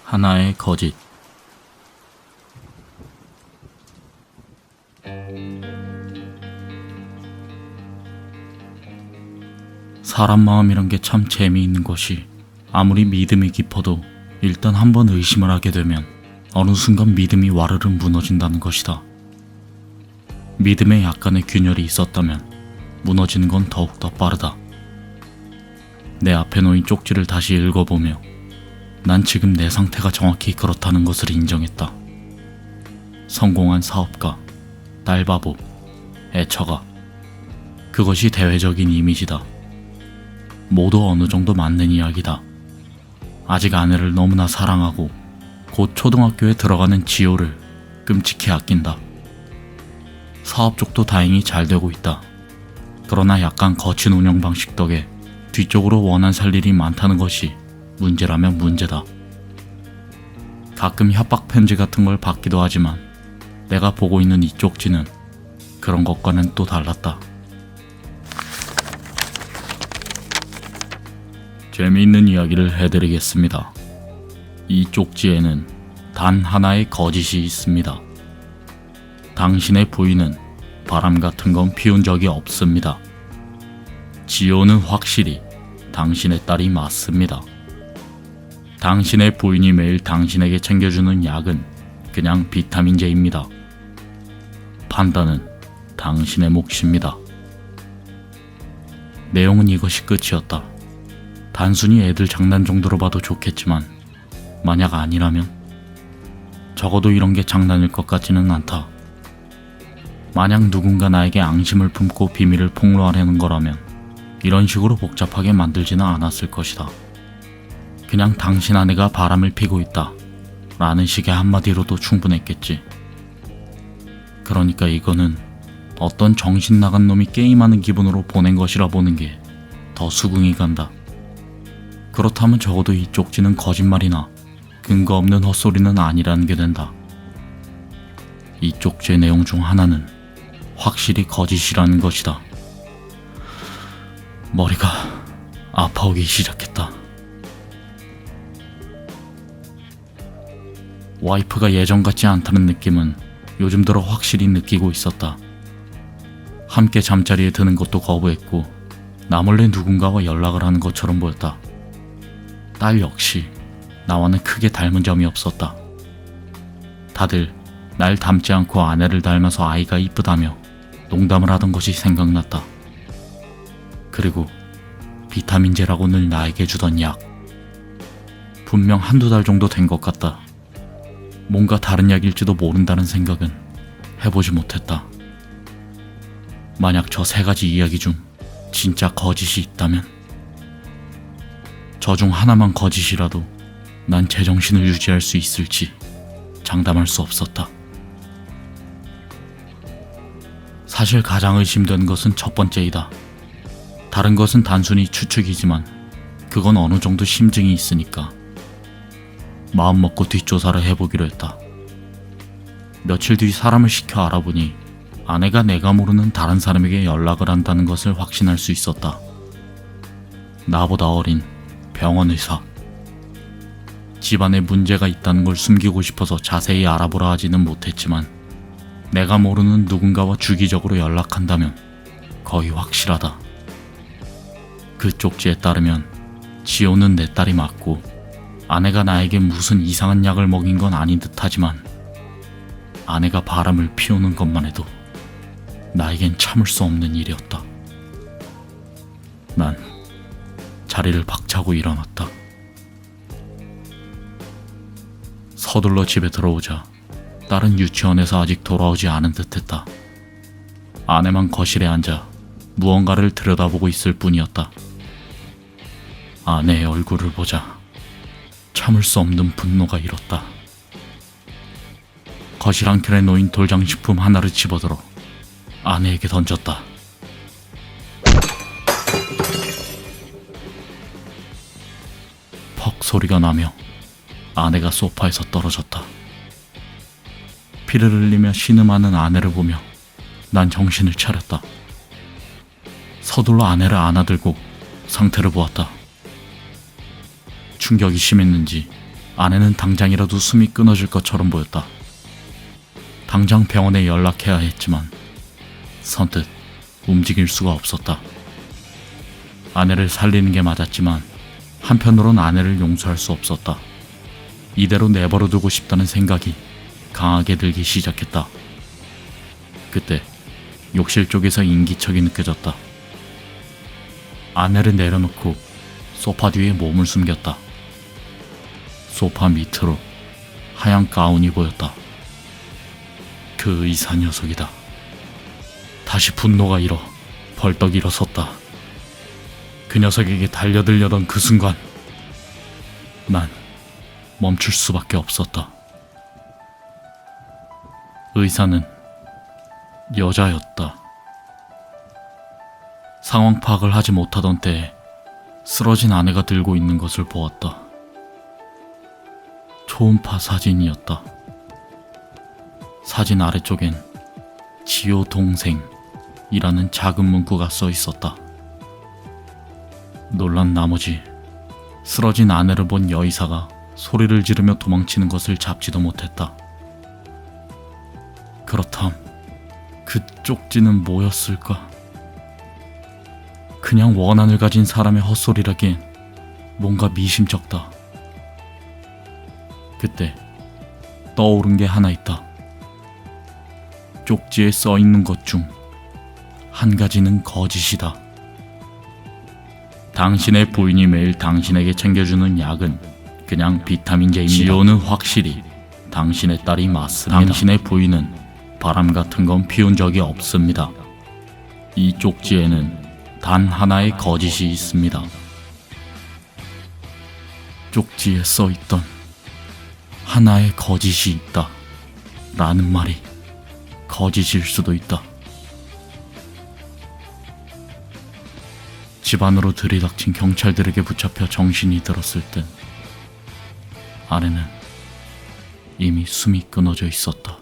하나의 거짓. 사람 마음이란 게 참 재미있는 것이, 아무리 믿음이 깊어도 일단 한번 의심을 하게 되면 어느 순간 믿음이 와르르 무너진다는 것이다. 믿음에 약간의 균열이 있었다면 무너지는 건 더욱더 빠르다. 내 앞에 놓인 쪽지를 다시 읽어보며 난 지금 내 상태가 정확히 그렇다는 것을 인정했다. 성공한 사업가, 딸바보, 애처가, 그것이 대외적인 이미지다. 모두 어느 정도 맞는 이야기다. 아직 아내를 너무나 사랑하고 곧 초등학교에 들어가는 지호를 끔찍히 아낀다. 사업 쪽도 다행히 잘 되고 있다. 그러나 약간 거친 운영 방식 덕에 뒤쪽으로 원한 살 일이 많다는 것이 문제라면 문제다. 가끔 협박 편지 같은 걸 받기도 하지만 내가 보고 있는 이 쪽지는 그런 것과는 또 달랐다. 재미있는 이야기를 해드리겠습니다. 이 쪽지에는 단 하나의 거짓이 있습니다. 당신의 부인은 바람 같은 건 피운 적이 없습니다. 지호는 확실히 당신의 딸이 맞습니다. 당신의 부인이 매일 당신에게 챙겨주는 약은 그냥 비타민제입니다. 판단은 당신의 몫입니다. 내용은 이것이 끝이었다. 단순히 애들 장난 정도로 봐도 좋겠지만 만약 아니라면? 적어도 이런 게 장난일 것 같지는 않다. 만약 누군가 나에게 앙심을 품고 비밀을 폭로하려는 거라면 이런 식으로 복잡하게 만들지는 않았을 것이다. 그냥 당신 아내가 바람을 피고 있다 라는 식의 한마디로도 충분했겠지. 그러니까 이거는 어떤 정신 나간 놈이 게임하는 기분으로 보낸 것이라 보는 게 더 수긍이 간다. 그렇다면 적어도 이 쪽지는 거짓말이나 근거 없는 헛소리는 아니라는 게 된다. 이 쪽지의 내용 중 하나는 확실히 거짓이라는 것이다. 머리가 아파오기 시작했다. 와이프가 예전 같지 않다는 느낌은 요즘 들어 확실히 느끼고 있었다. 함께 잠자리에 드는 것도 거부했고 나몰래 누군가와 연락을 하는 것처럼 보였다. 딸 역시 나와는 크게 닮은 점이 없었다. 다들 날 닮지 않고 아내를 닮아서 아이가 이쁘다며 농담을 하던 것이 생각났다. 그리고 비타민제라고 늘 나에게 주던 약, 분명 한두 달 정도 된 것 같다. 뭔가 다른 약일지도 모른다는 생각은 해보지 못했다. 만약 저 세 가지 이야기 중 진짜 거짓이 있다면, 저 중 하나만 거짓이라도 난 제정신을 유지할 수 있을지 장담할 수 없었다. 사실 가장 의심되는 것은 첫 번째이다. 다른 것은 단순히 추측이지만 그건 어느 정도 심증이 있으니까 마음먹고 뒷조사를 해보기로 했다. 며칠 뒤 사람을 시켜 알아보니 아내가 내가 모르는 다른 사람에게 연락을 한다는 것을 확신할 수 있었다. 나보다 어린 병원 의사. 집안에 문제가 있다는 걸 숨기고 싶어서 자세히 알아보라 하지는 못했지만 내가 모르는 누군가와 주기적으로 연락한다면 거의 확실하다. 그 쪽지에 따르면 지호는 내 딸이 맞고 아내가 나에게 무슨 이상한 약을 먹인 건 아닌 듯하지만 아내가 바람을 피우는 것만 해도 나에겐 참을 수 없는 일이었다. 난 자리를 박차고 일어났다. 서둘러 집에 들어오자 딸은 유치원에서 아직 돌아오지 않은 듯했다. 아내만 거실에 앉아 무언가를 들여다보고 있을 뿐이었다. 아내의 얼굴을 보자 참을 수 없는 분노가 일었다. 거실 한켠에 놓인 돌장식품 하나를 집어들어 아내에게 던졌다. 퍽 소리가 나며 아내가 소파에서 떨어졌다. 피를 흘리며 신음하는 아내를 보며 난 정신을 차렸다. 서둘러 아내를 안아들고 상태를 보았다. 충격이 심했는지 아내는 당장이라도 숨이 끊어질 것처럼 보였다. 당장 병원에 연락해야 했지만 선뜻 움직일 수가 없었다. 아내를 살리는 게 맞았지만 한편으론 아내를 용서할 수 없었다. 이대로 내버려두고 싶다는 생각이 강하게 들기 시작했다. 그때 욕실 쪽에서 인기척이 느껴졌다. 아내를 내려놓고 소파 뒤에 몸을 숨겼다. 소파 밑으로 하얀 가운이 보였다. 그 의사 녀석이다. 다시 분노가 벌떡 일어섰다. 그 녀석에게 달려들려던 그 순간 난 멈출 수밖에 없었다. 의사는 여자였다. 상황 파악을 하지 못하던 때에 쓰러진 아내가 들고 있는 것을 보았다. 초음파 사진이었다. 사진 아래쪽엔 지호 동생이라는 작은 문구가 써 있었다. 놀란 나머지 쓰러진 아내를 본 여의사가 소리를 지르며 도망치는 것을 잡지도 못했다. 그렇담 그 쪽지는 뭐였을까? 그냥 원한을 가진 사람의 헛소리라기엔 뭔가 미심쩍다. 그때 떠오른 게 하나 있다. 쪽지에 써 있는 것 중 한 가지는 거짓이다. 당신의 부인이 매일 당신에게 챙겨주는 약은 그냥 비타민제입니다. 지호는 확실히 당신의 딸이 맞습니다. 당신의 부인은 바람 같은 건 피운 적이 없습니다. 이 쪽지에는 단 하나의 거짓이 있습니다. 쪽지에 써 있던 하나의 거짓이 있다 라는 말이 거짓일 수도 있다. 집 안으로 들이닥친 경찰들에게 붙잡혀 정신이 들었을 땐 아내는 이미 숨이 끊어져 있었다.